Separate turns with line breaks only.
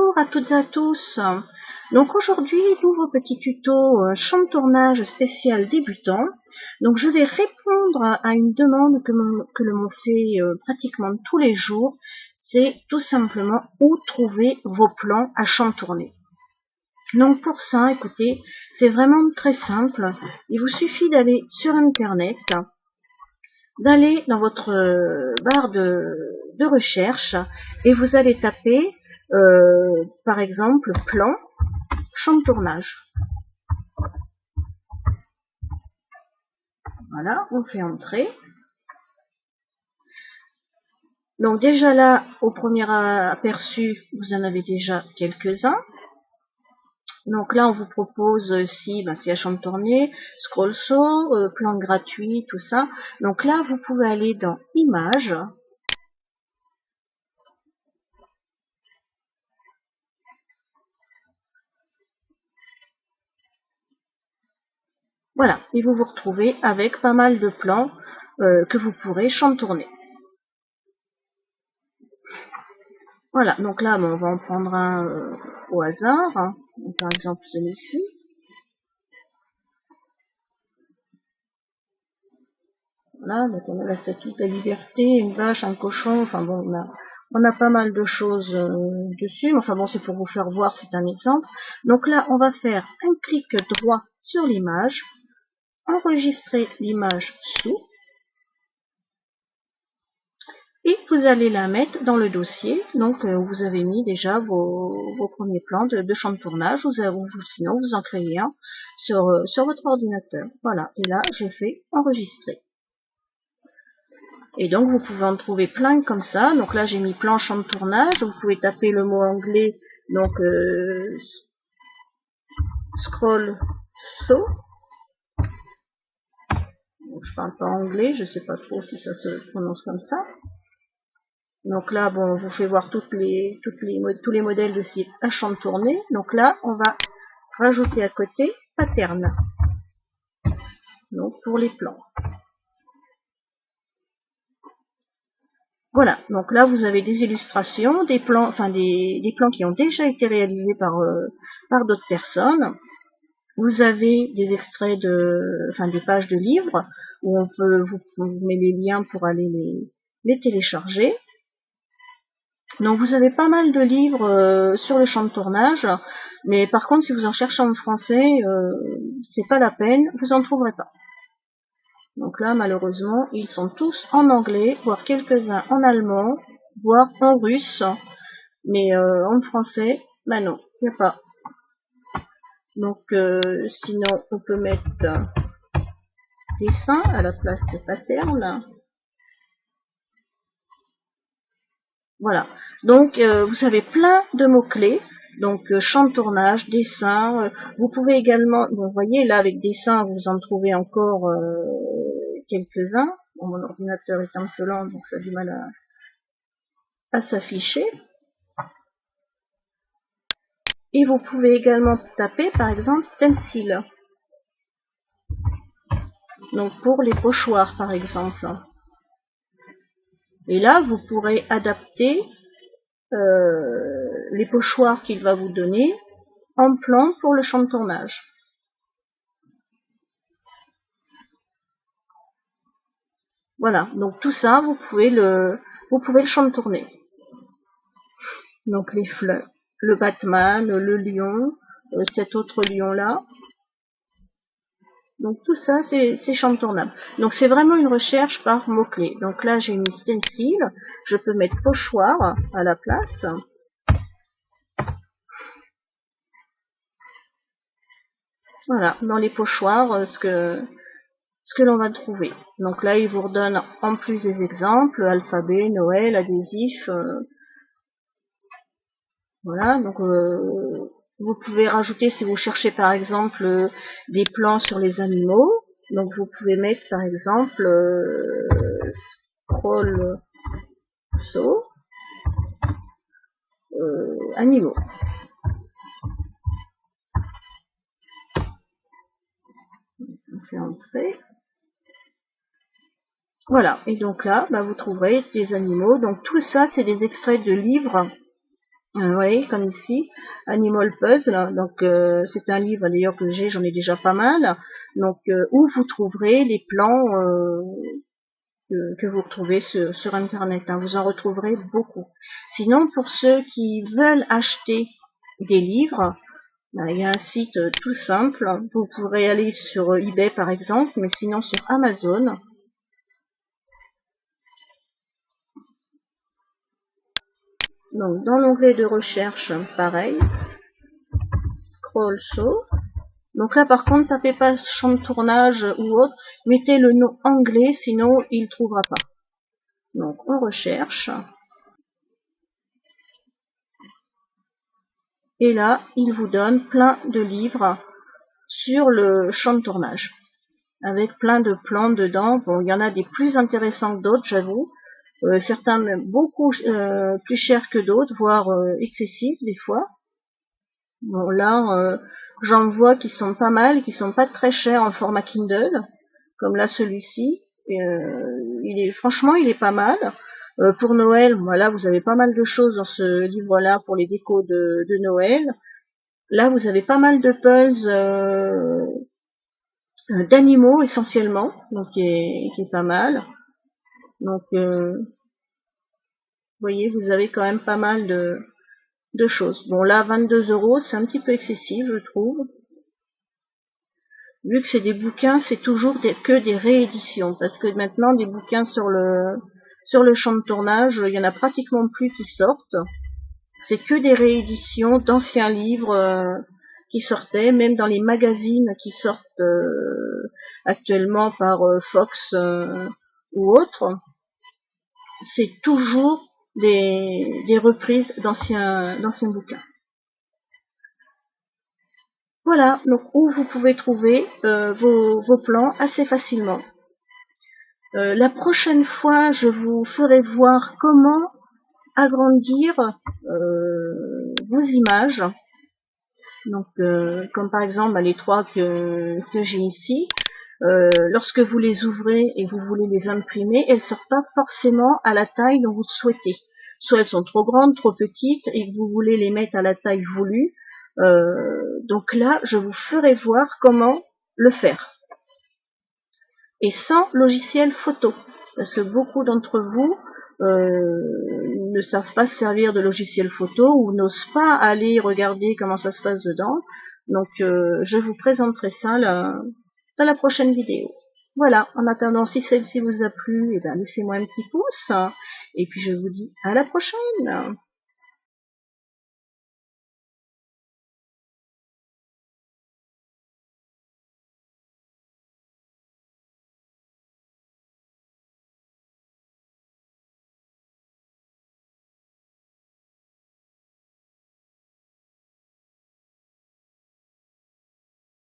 Bonjour à toutes et à tous. Donc aujourd'hui, nouveau petit tuto champ de tournage spécial débutant. Donc je vais répondre à une demande que l'on fait pratiquement tous les jours. C'est tout simplement où trouver vos plans à champ tourné. Donc pour ça, écoutez, c'est vraiment très simple. Il vous suffit d'aller sur Internet, d'aller dans votre barre de recherche et vous allez taper par exemple plan champ de tournage. Voilà, on fait entrer. Donc déjà là, au premier aperçu, vous en avez déjà quelques-uns. Donc là, on vous propose si c'est à champ de tournée, scroll show, plan gratuit, tout ça. Donc là, vous pouvez aller dans images. Voilà, et vous vous retrouvez avec pas mal de plans que vous pourrez champ de tourner. Voilà, donc là, on va en prendre un au hasard. Donc, par exemple, celui-ci. Voilà, donc on a la statue de la liberté, une vache, un cochon, enfin bon, on a pas mal de choses dessus, mais enfin bon, c'est pour vous faire voir, c'est un exemple. Donc là, on va faire un clic droit sur l'image, enregistrer l'image sous, et vous allez la mettre dans le dossier, donc vous avez mis déjà vos premiers plans de champ de tournage, ou sinon vous en créez un sur votre ordinateur. Voilà, et là, je fais enregistrer. Et donc, vous pouvez en trouver plein comme ça. Donc là, j'ai mis plan champ de tournage. Vous pouvez taper le mot anglais. Donc, scroll show. Donc, je parle pas anglais. Je sais pas trop si ça se prononce comme ça. Donc là, bon, on vous fait voir tous les modèles de sites à champ de tournée. Donc là, on va rajouter à côté pattern. Donc, pour les plans. Voilà, donc là vous avez des illustrations, des plans, enfin des plans qui ont déjà été réalisés par d'autres personnes. Vous avez des extraits des pages de livres où vous met les liens pour aller les télécharger. Donc vous avez pas mal de livres sur le champ de tournage, mais par contre si vous en cherchez en français, c'est pas la peine, vous en trouverez pas. Donc là, malheureusement, ils sont tous en anglais, voire quelques-uns en allemand, voire en russe. Mais en français, non, il n'y a pas. Donc, sinon, on peut mettre dessin à la place de pattern. Voilà. Donc, vous avez plein de mots-clés. Donc, champ de tournage, dessin. Vous pouvez également, vous voyez, là, avec dessin, vous en trouvez encore quelques-uns. Bon, mon ordinateur est un peu lent, donc ça a du mal à s'afficher. Et vous pouvez également taper, par exemple, stencil. Donc, pour les pochoirs, par exemple. Et là, vous pourrez adapter les pochoirs qu'il va vous donner en plan pour le champ de tournage. Voilà, donc tout ça, vous pouvez le champ de tourner. Donc les fleurs, le Batman, le lion, cet autre lion-là. Donc tout ça, c'est champ de tournage. Donc c'est vraiment une recherche par mots-clés. Donc là, j'ai mis stencil, je peux mettre pochoir à la place. Voilà, dans les pochoirs, ce que l'on va trouver. Donc là, il vous redonne en plus des exemples, alphabet, Noël, adhésif. Voilà, donc vous pouvez rajouter, si vous cherchez par exemple des plans sur les animaux, donc vous pouvez mettre par exemple scroll show animaux. On fait entrer. Voilà, et donc là, vous trouverez des animaux. Donc tout ça, c'est des extraits de livres Vous voyez, comme ici, Animal Puzzle. Donc c'est un livre d'ailleurs que j'en ai déjà pas mal. Donc où vous trouverez les plans que vous retrouvez sur Internet. Hein. Vous en retrouverez beaucoup. Sinon, pour ceux qui veulent acheter des livres, il y a un site tout simple. Vous pourrez aller sur eBay par exemple, mais sinon sur Amazon. Donc dans l'onglet de recherche, pareil, Scroll Show. Donc là par contre, tapez pas champ de tournage ou autre, mettez le nom anglais, sinon il ne trouvera pas. Donc on recherche. Et là, il vous donne plein de livres sur le champ de tournage, avec plein de plans dedans. Bon, il y en a des plus intéressants que d'autres, j'avoue. Certains même beaucoup plus chers que d'autres, voire excessifs des fois. Bon, là, j'en vois qui sont pas mal, qui sont pas très chers en format Kindle, comme là celui-ci. Franchement, il est pas mal. Pour Noël, voilà, vous avez pas mal de choses dans ce livre-là pour les décos de Noël. Là, vous avez pas mal de puzzles d'animaux essentiellement, donc qui est pas mal. Donc, vous voyez, vous avez quand même pas mal de choses. Bon, là, 22 €, c'est un petit peu excessif, je trouve. Vu que c'est des bouquins, c'est toujours que des rééditions, parce que maintenant, des bouquins sur le champ de tournage, il y en a pratiquement plus qui sortent. C'est que des rééditions d'anciens livres qui sortaient, même dans les magazines qui sortent actuellement par Fox ou autres. C'est toujours des reprises d'anciens bouquins. Voilà, donc où vous pouvez trouver vos plans assez facilement. La prochaine fois, je vous ferai voir comment agrandir vos images. Donc, comme par exemple les trois que j'ai ici, lorsque vous les ouvrez et vous voulez les imprimer, elles ne sortent pas forcément à la taille dont vous le souhaitez. Soit elles sont trop grandes, trop petites, et que vous voulez les mettre à la taille voulue. Donc là, je vous ferai voir comment le faire. Et sans logiciel photo, parce que beaucoup d'entre vous ne savent pas se servir de logiciel photo ou n'osent pas aller regarder comment ça se passe dedans. Donc je vous présenterai ça dans la prochaine vidéo. Voilà, en attendant, si celle-ci vous a plu, laissez-moi un petit pouce, et puis je vous dis à la prochaine.